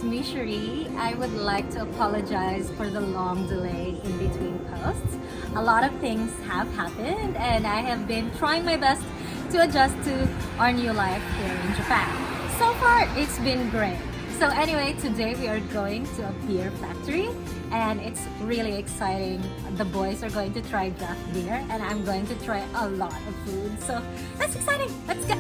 me, Cherie. I would like to apologize for the long delay in between posts. A lot of things have happened and I have been trying my best to adjust to our new life here in Japan. So far, it's been great. So anyway, today we are going to a beer factory and it's really exciting. The boys are going to try draft beer and I'm going to try a lot of food. So that's exciting. Let's go.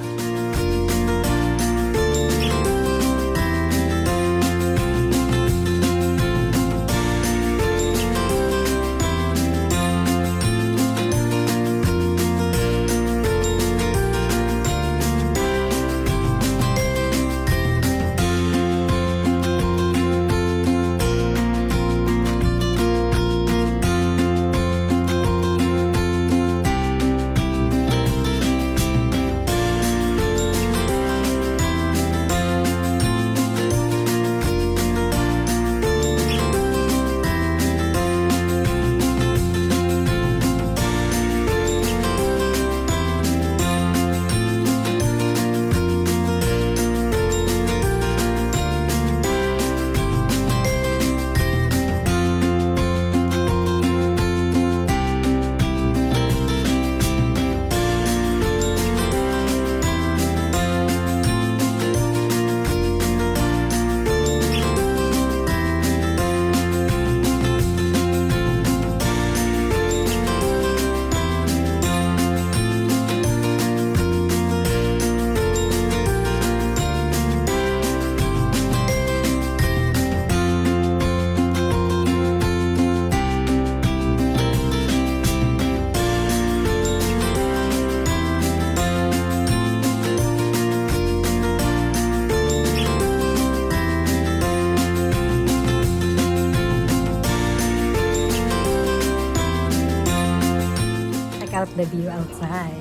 Out the view outside.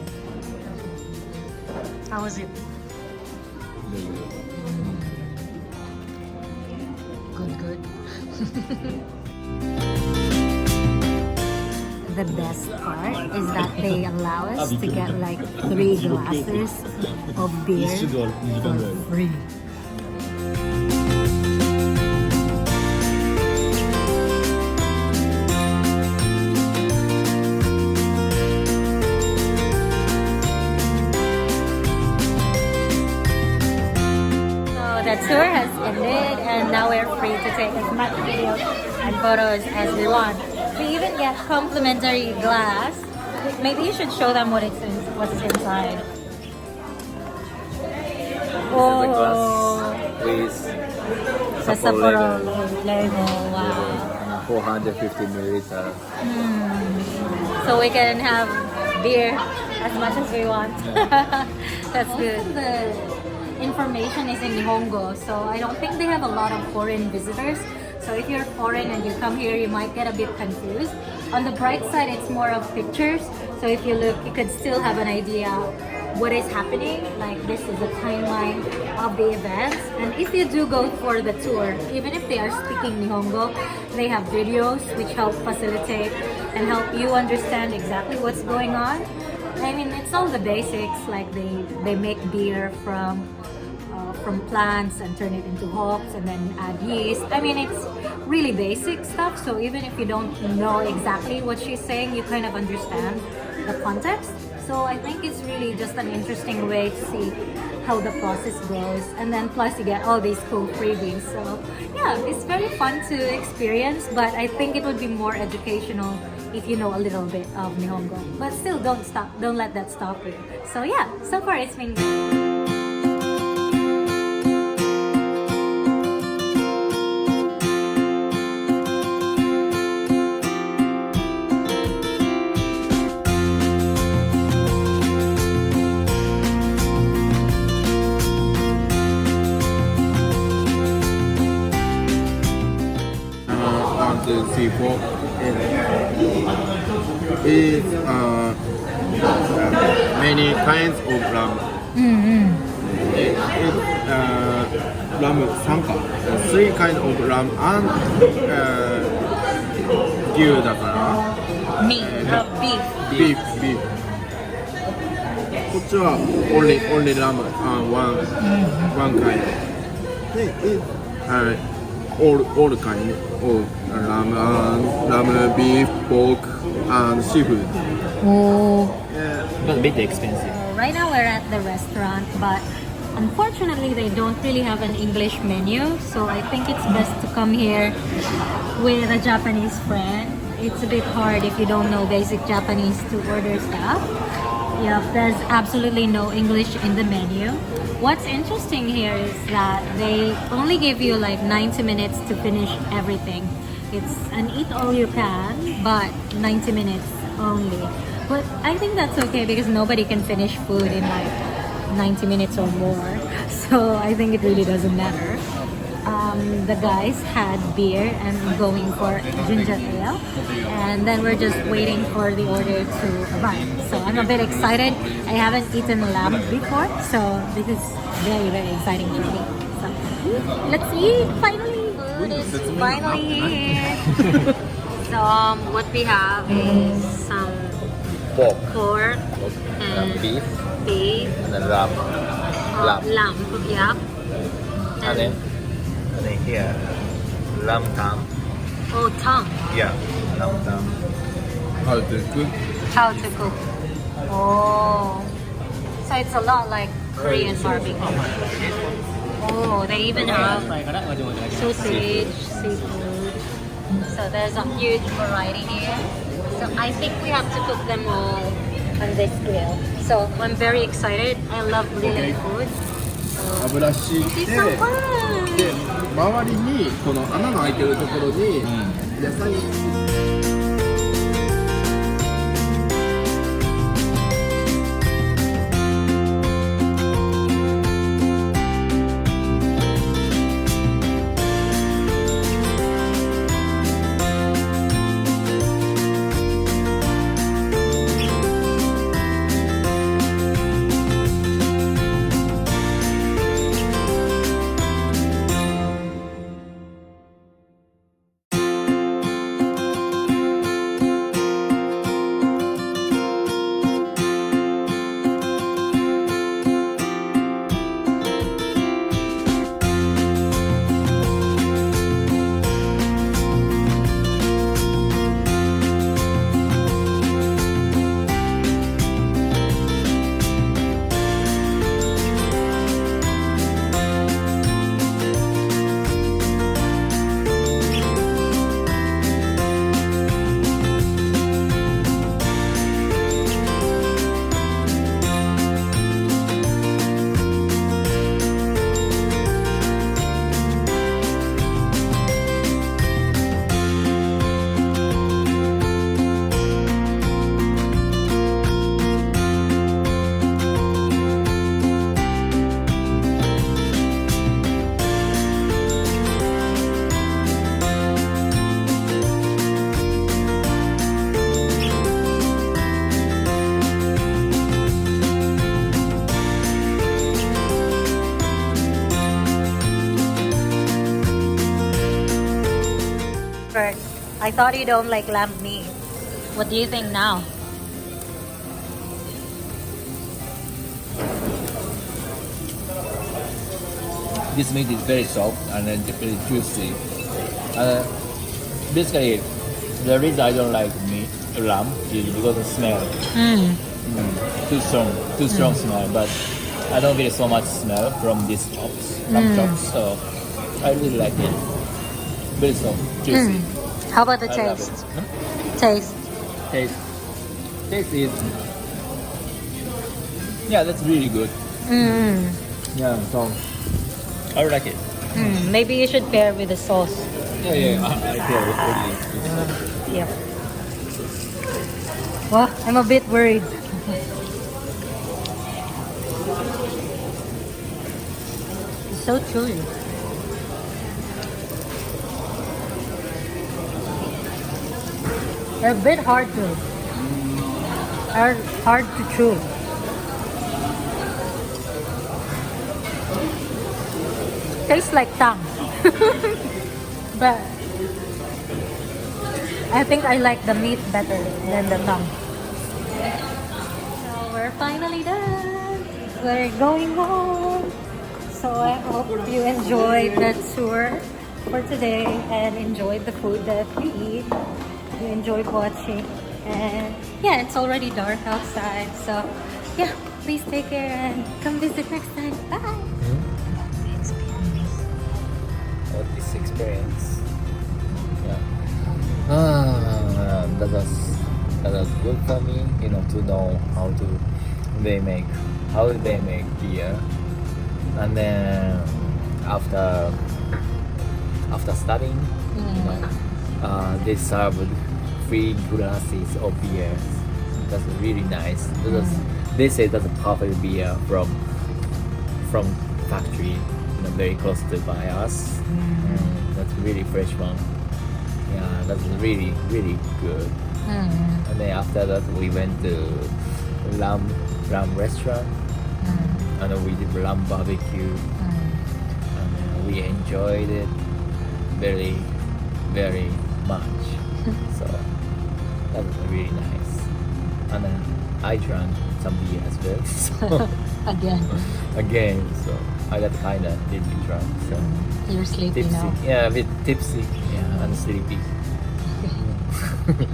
How was it? Good. The best part is that they allow us to get like 3 glasses of beer for free. The tour has ended and now we're free to take as much videos and photos as we want. We even get complimentary glass. Maybe you should show them what's inside. Oh, With the Sapporo label. Wow. 450 milliliter. So we can have beer as much as we want. That's good. The information is in Nihongo, so I don't think they have a lot of foreign visitors. So if you're foreign and you come here, you might get a bit confused. On the bright side, it's more of pictures. So if you look, you could still have an idea what is happening. Like this is the timeline of the events. And if you do go for the tour, even if they are speaking Nihongo, they have videos which help facilitate and help you understand exactly what's going on. I mean, it's all the basics, like they make beer from plants and turn it into hops and then add yeast. I mean, it's really basic stuff, so even if you don't know exactly what she's saying, you kind of understand the context. So I think it's really just an interesting way to see how the process goes, and then plus you get all these cool freebies. So yeah, it's very fun to experience, but I think it would be more educational if you know a little bit of Nihongo. But still, don't let that stop you. So yeah, so far it's been good. C4 is many kinds of rum. It's rum sanka, 3 kinds of rum and 牛だから Meat, beef. beef こっちは only rum one kind. all kind of lamb, beef, pork, and seafood. Oh. But a bit expensive. Right now we're at the restaurant, but unfortunately they don't really have an English menu, so I think it's best to come here with a Japanese friend. It's a bit hard if you don't know basic Japanese to order stuff. Yeah, there's absolutely no English in the menu. What's interesting here is that they only give you like 90 minutes to finish everything. It's an eat all you can, but 90 minutes only. But I think that's okay because nobody can finish food in like 90 minutes or more. So I think it really doesn't matter. The guys had beer and going for ginger ale, and then we're just waiting for the order to arrive. So I'm a bit excited. I haven't eaten lamb before, so this is very, very exciting for me. So let's eat finally. Food is finally here. So what we have is some pork and Beef beef, and then lamb. lamb, yeah. And then here, lamb tongue. Oh, tongue. Yeah, lamb tongue. How to cook? How to cook. Oh. So it's a lot like Korean barbecue. Oh, they even have sausage, seafood. So there's a huge variety here. So I think we have to cook them all on this grill. So I'm very excited. I love grilling food. 油敷いて、 It's so fun! で周りにこの穴の開いてるところに野菜。I thought you don't like lamb meat. What do you think now? This meat is very soft and then very juicy. Basically, the reason I don't like meat, lamb, is because of smell. Too strong smell. But I don't get so much smell from these chops, lamb chops. So I really like it. Very soft, juicy. How about the I love taste? it. Huh? Taste. Taste is, yeah, that's really good. Yeah, so I like it. Maybe you should pair with the sauce. Yeah, I feel it really. Yep. Well, I'm a bit worried. It's so chewy. They're a bit hard to chew. Tastes like tongue. But I think I like the meat better than the tongue. So we're finally done. We're going home. So I hope you enjoyed the tour for today and enjoyed the food that we eat. You enjoyed watching. And yeah, it's already dark outside. So yeah, please take care and come visit next time. Bye. This experience. Yeah. That was good for me, to know they make how they make beer, and then after studying, they served 3 glasses of beer. That's really nice. They say that's a perfect beer from factory, very close to by us. That's really fresh one. Yeah, that's really really good. And then after that, we went to lamb restaurant, and we did lamb barbecue, and we enjoyed it very very much. So that was really nice. And then I drank some beer as well. So again, so I got kind of little drunk. So You're sleepy tipsy, now. yeah, a bit tipsy, yeah, and sleepy. Okay.